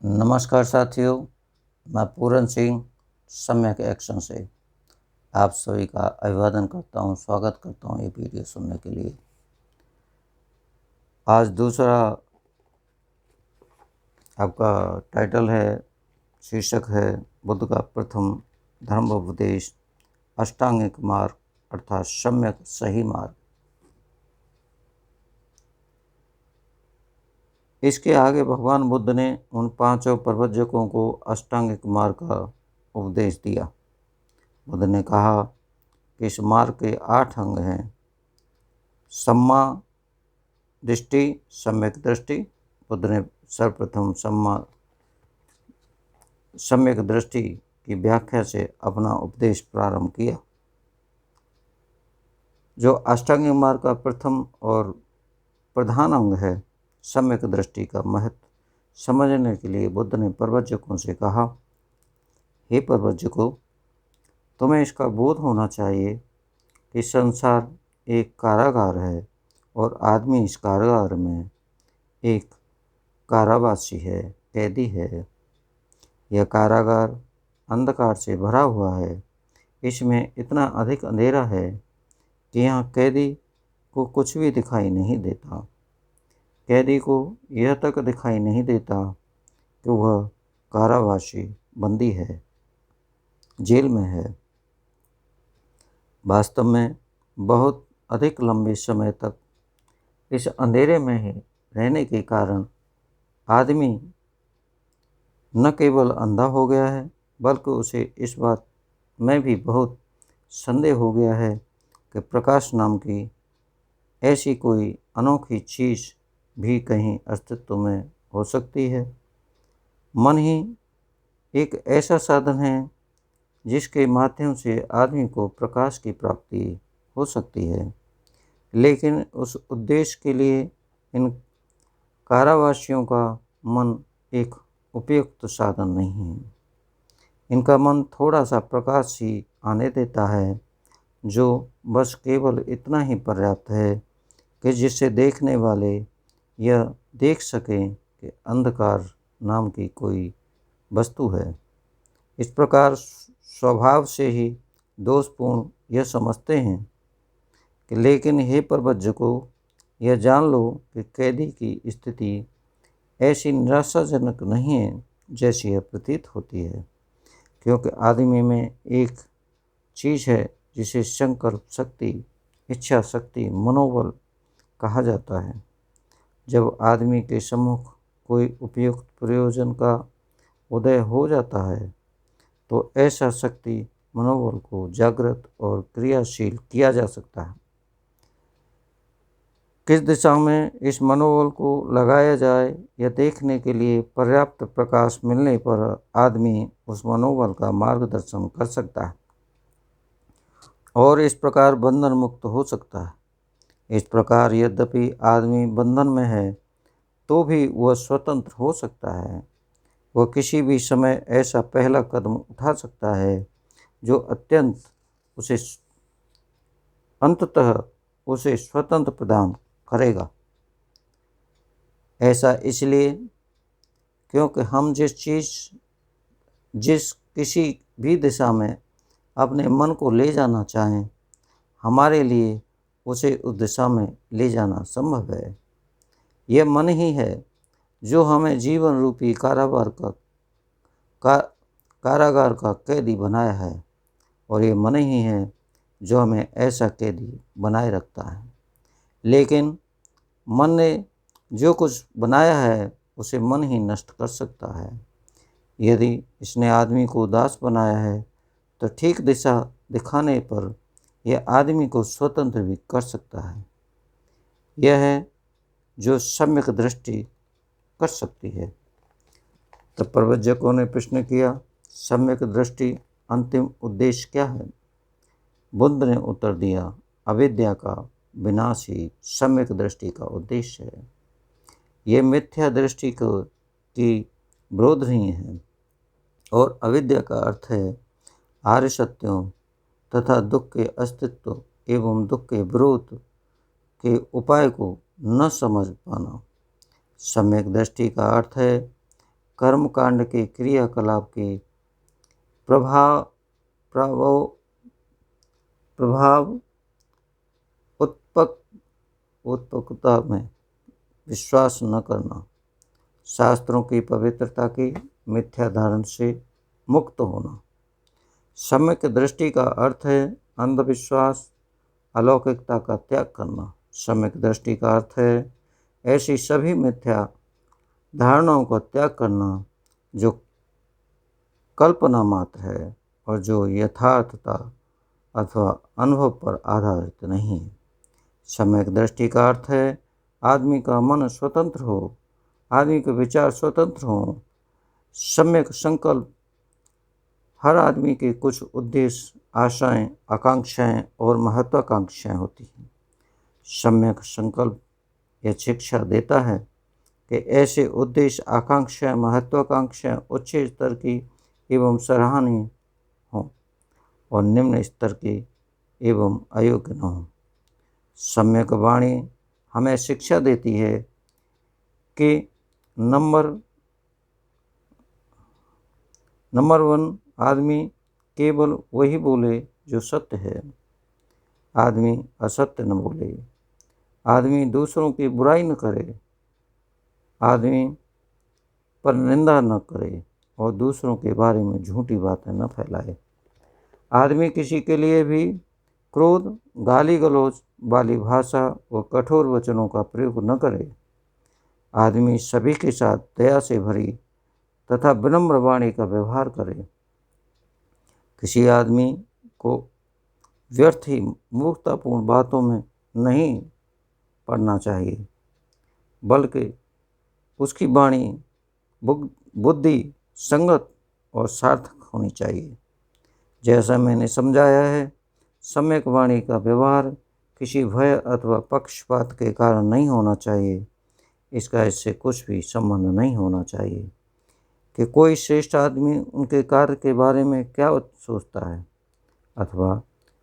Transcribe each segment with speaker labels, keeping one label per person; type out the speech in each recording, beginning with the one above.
Speaker 1: नमस्कार साथियों, मैं पूरन सिंह सम्यक एक्शन से आप सभी का अभिवादन करता हूं, स्वागत करता हूं ये वीडियो सुनने के लिए। आज दूसरा आपका टाइटल है, शीर्षक है बुद्ध का प्रथम धर्मोपदेश अष्टांगिक मार्ग अर्थात सम्यक सही मार्ग। इसके आगे भगवान बुद्ध ने उन पांचों प्रवचकों को अष्टांगिक मार्ग का उपदेश दिया। बुद्ध ने कहा कि इस मार्ग के 8 अंग हैं। सम्मा दृष्टि, सम्यक दृष्टि। बुद्ध ने सर्वप्रथम सम्यक दृष्टि की व्याख्या से अपना उपदेश प्रारंभ किया। जो अष्टांगिक मार्ग का प्रथम और प्रधान अंग है, सम्यक दृष्टि का महत्व समझने के लिए बुद्ध ने प्रवचकों से कहा, हे प्रवचकों, तुम्हें इसका बोध होना चाहिए कि संसार एक कारागार है और आदमी इस कारागार में एक कारावासी है, कैदी है। यह कारागार अंधकार से भरा हुआ है। इसमें इतना अधिक अंधेरा है कि यहाँ कैदी को कुछ भी दिखाई नहीं देता। कैदी को यह तक दिखाई नहीं देता कि वह कारावासी बंदी है, जेल में है। वास्तव में बहुत अधिक लंबे समय तक इस अंधेरे में ही रहने के कारण आदमी न केवल अंधा हो गया है, बल्कि उसे इस बात में भी बहुत संदेह हो गया है कि प्रकाश नाम की ऐसी कोई अनोखी चीज़ भी कहीं अस्तित्व में हो सकती है। मन ही एक ऐसा साधन है जिसके माध्यम से आदमी को प्रकाश की प्राप्ति हो सकती है, लेकिन उस उद्देश्य के लिए इन कारावासियों का मन एक उपयुक्त साधन नहीं है। इनका मन थोड़ा सा प्रकाश ही आने देता है, जो बस केवल इतना ही पर्याप्त है कि जिससे देखने वाले यह देख सकें कि अंधकार नाम की कोई वस्तु है। इस प्रकार स्वभाव से ही दोषपूर्ण यह समझते हैं कि लेकिन हे प्रवचकों, यह जान लो कि कैदी की स्थिति ऐसी निराशाजनक नहीं है जैसी यह प्रतीत होती है, क्योंकि आदमी में एक चीज़ है जिसे संकल्प शक्ति, इच्छा शक्ति, मनोबल कहा जाता है। जब आदमी के सम्मुख कोई उपयुक्त प्रयोजन का उदय हो जाता है तो ऐसा शक्ति मनोबल को जागृत और क्रियाशील किया जा सकता है। किस दिशा में इस मनोबल को लगाया जाए, यह देखने के लिए पर्याप्त प्रकाश मिलने पर आदमी उस मनोबल का मार्गदर्शन कर सकता है और इस प्रकार बंधन मुक्त हो सकता है। इस प्रकार यद्यपि आदमी बंधन में है तो भी वह स्वतंत्र हो सकता है। वह किसी भी समय ऐसा पहला कदम उठा सकता है जो अंततः उसे स्वतंत्र प्रदान करेगा। ऐसा इसलिए क्योंकि हम जिस किसी भी दिशा में अपने मन को ले जाना चाहें, हमारे लिए उसे उस दिशा में ले जाना संभव है। यह मन ही है जो हमें जीवन रूपी कारागार का कैदी बनाया है, और ये मन ही है जो हमें ऐसा कैदी बनाए रखता है। लेकिन मन ने जो कुछ बनाया है उसे मन ही नष्ट कर सकता है। यदि इसने आदमी को दास बनाया है तो ठीक दिशा दिखाने पर यह आदमी को स्वतंत्र भी कर सकता है। यह है जो सम्यक दृष्टि कर सकती है। तब प्रवचकों ने प्रश्न किया, सम्यक दृष्टि अंतिम उद्देश्य क्या है? बुद्ध ने उत्तर दिया, अविद्या का विनाश ही सम्यक दृष्टि का उद्देश्य है। यह मिथ्या दृष्टि की विरोध नहीं है, और अविद्या का अर्थ है आर्य सत्यों तथा दुख के अस्तित्व एवं दुख के विरोध के उपाय को न समझ पाना। सम्यक दृष्टि का अर्थ है कर्मकांड के क्रियाकलाप के प्रभाव प्रभाव प्रभाव उत्पक उत्पकता में विश्वास न करना, शास्त्रों की पवित्रता की मिथ्या धारण से मुक्त होना। सम्यक दृष्टि का अर्थ है अंधविश्वास, अलौकिकता का त्याग करना। सम्यक दृष्टि का अर्थ है ऐसी सभी मिथ्या धारणाओं का त्याग करना जो कल्पना मात्र है और जो यथार्थता अथवा अनुभव पर आधारित नहीं है। सम्यक दृष्टि का अर्थ है आदमी का मन स्वतंत्र हो, आदमी के विचार स्वतंत्र हों। सम्यक संकल्प हर आदमी के कुछ उद्देश्य, आशाएं, आकांक्षाएं और महत्वाकांक्षाएं होती हैं। सम्यक संकल्प यह शिक्षा देता है कि ऐसे उद्देश्य, आकांक्षाएं, महत्वाकांक्षाएं उच्च स्तर की एवं सराहनीय हों और निम्न स्तर की एवं अयोग्य न हों। सम्यक वाणी हमें शिक्षा देती है कि नंबर 1 आदमी केवल वही बोले जो सत्य है। आदमी असत्य न बोले। आदमी दूसरों की बुराई न करे। आदमी पर निंदा न करे और दूसरों के बारे में झूठी बातें न फैलाए। आदमी किसी के लिए भी क्रोध, गाली गलौज वाली भाषा व कठोर वचनों का प्रयोग न करे। आदमी सभी के साथ दया से भरी तथा विनम्र वाणी का व्यवहार करे। किसी आदमी को व्यर्थ ही मूर्खतापूर्ण बातों में नहीं पड़ना चाहिए, बल्कि उसकी वाणी बुद्धि संगत और सार्थक होनी चाहिए। जैसा मैंने समझाया है, सम्यक वाणी का व्यवहार किसी भय अथवा पक्षपात के कारण नहीं होना चाहिए। इसका इससे कुछ भी संबंध नहीं होना चाहिए कि कोई श्रेष्ठ आदमी उनके कार्य के बारे में क्या सोचता है अथवा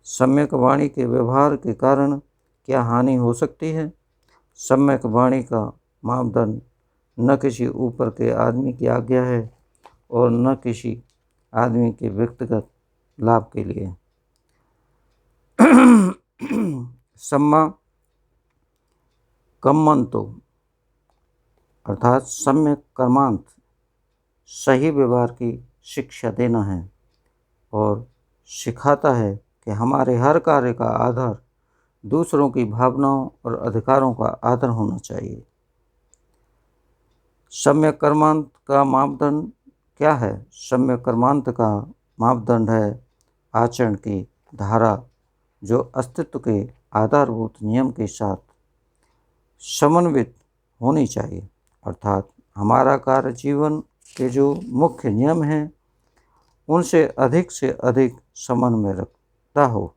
Speaker 1: सम्यक वाणी के व्यवहार के कारण क्या हानि हो सकती है। सम्यक वाणी का मापदंड न किसी ऊपर के आदमी की आज्ञा है और न किसी आदमी के व्यक्तिगत लाभ के लिए। सम्मा कम्मंतो अर्थात सम्यक कर्मांत सही व्यवहार की शिक्षा देना है और सिखाता है कि हमारे हर कार्य का आधार दूसरों की भावनाओं और अधिकारों का आदर होना चाहिए। सम्यक कर्मांत का मापदंड क्या है? सम्यक कर्मांत का मापदंड है आचरण की धारा जो अस्तित्व के आधारभूत नियम के साथ समन्वित होनी चाहिए। अर्थात हमारा कार्य जीवन के जो मुख्य नियम हैं उनसे अधिक से अधिक समन्वय रखता हो।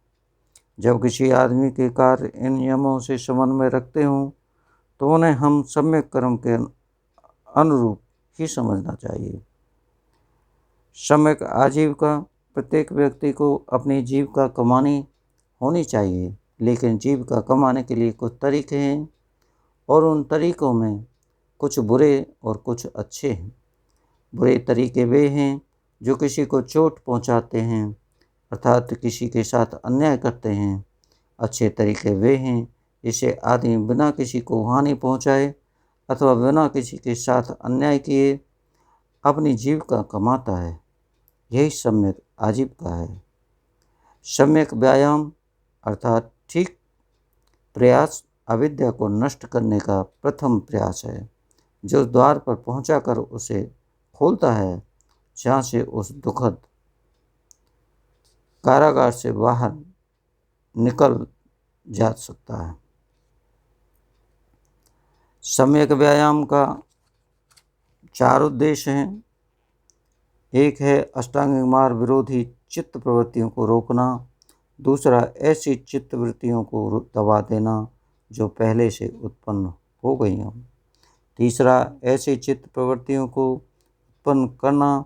Speaker 1: जब किसी आदमी के कार्य इन नियमों से समन्वय रखते हों तो उन्हें हम सम्यक कर्म के अनुरूप ही समझना चाहिए। सम्यक आजीविका प्रत्येक व्यक्ति को अपनी जीविका कमानी होनी चाहिए, लेकिन जीविका कमाने के लिए कुछ तरीके हैं और उन तरीकों में कुछ बुरे और कुछ अच्छे हैं। बुरे तरीके वे हैं जो किसी को चोट पहुंचाते हैं, अर्थात किसी के साथ अन्याय करते हैं। अच्छे तरीके वे हैं जिसे आदमी बिना किसी को हानि पहुंचाए अथवा बिना किसी के साथ अन्याय किए अपनी जीविका कमाता है। यही सम्यक आजीविका है। सम्यक व्यायाम अर्थात ठीक प्रयास अविद्या को नष्ट करने का प्रथम प्रयास है, जो द्वार पर पहुंचाकर उसे खोलता है, जहाँ से उस दुखद कारागार से बाहर निकल जा सकता है। सम्यक व्यायाम का 4 उद्देश्य हैं। एक है अष्टांगिक मार्ग विरोधी चित्त प्रवृत्तियों को रोकना। दूसरा ऐसी चित्त वृत्तियों को दबा देना जो पहले से उत्पन्न हो गई हों। तीसरा ऐसी चित्त प्रवृत्तियों को उत्पन्न करना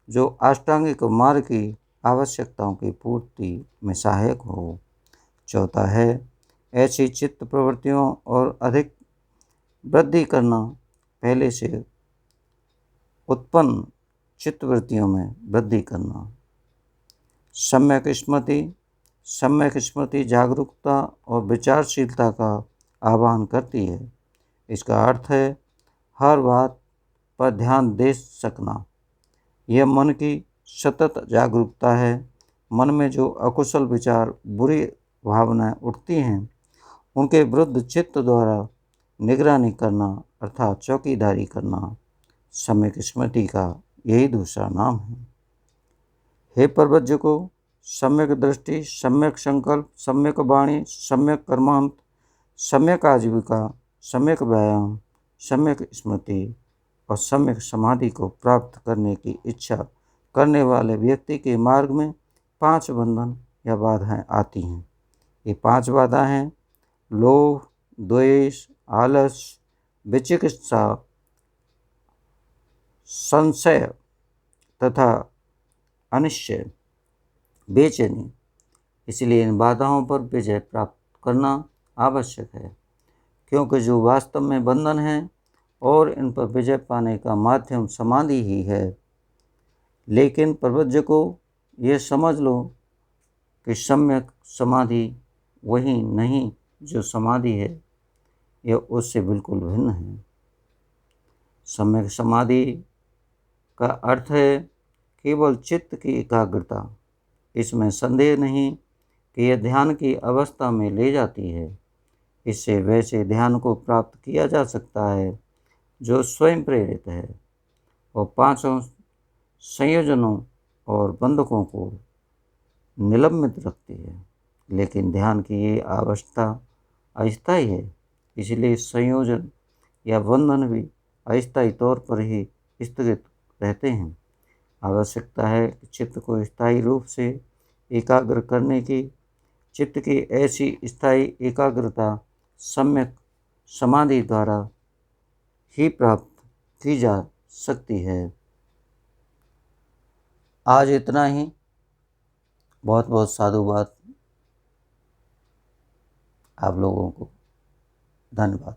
Speaker 1: जो अष्टांगिक मार्ग की आवश्यकताओं की पूर्ति में सहायक हो। चौथा है ऐसी चित्त प्रवृत्तियों और अधिक वृद्धि करना पहले से उत्पन्न चित्तवृत्तियों में वृद्धि करना। सम्यक स्मृति जागरूकता और विचारशीलता का आह्वान करती है। इसका अर्थ है हर बात पर ध्यान दे सकना। यह मन की सतत जागरूकता है। मन में जो अकुशल विचार, बुरी भावनाएं उठती हैं, उनके विरुद्ध चित्त द्वारा निगरानी करना अर्थात चौकीदारी करना सम्यक स्मृति का यही दूसरा नाम है। हे पर्वज्य को सम्यक दृष्टि, सम्यक संकल्प, सम्यक वाणी, सम्यक कर्मांत, सम्यक आजीविका, सम्यक व्यायाम, सम्यक स्मृति और सम्यक समाधि को प्राप्त करने की इच्छा करने वाले व्यक्ति के मार्ग में 5 बंधन या बाधाएं आती हैं। ये 5 बाधाएं हैं लोभ, द्वेष, आलस्य, विचिकित्सा, संशय तथा अनिश्चय, बेचैनी। इसलिए इन बाधाओं पर विजय प्राप्त करना आवश्यक है, क्योंकि जो वास्तव में बंधन है और इन पर विजय पाने का माध्यम समाधि ही है। लेकिन प्रवज्य को ये समझ लो कि सम्यक समाधि वही नहीं जो समाधि है, यह उससे बिल्कुल भिन्न है। सम्यक समाधि का अर्थ है केवल चित्त की एकाग्रता। इसमें संदेह नहीं कि यह ध्यान की अवस्था में ले जाती है। इससे वैसे ध्यान को प्राप्त किया जा सकता है जो स्वयं प्रेरित है और 5 संयोजनों और बंधकों को निलंबित रखती है। लेकिन ध्यान की ये अवस्था अस्थायी है, इसलिए संयोजन या बंधन भी अस्थायी तौर पर ही स्थगित रहते हैं। आवश्यकता है कि चित्त को स्थायी रूप से एकाग्र करने की। चित्त की ऐसी स्थायी एकाग्रता सम्यक समाधि द्वारा ही प्राप्त की जा सकती है। आज इतना ही। बहुत बहुत साधुवाद आप लोगों को। धन्यवाद।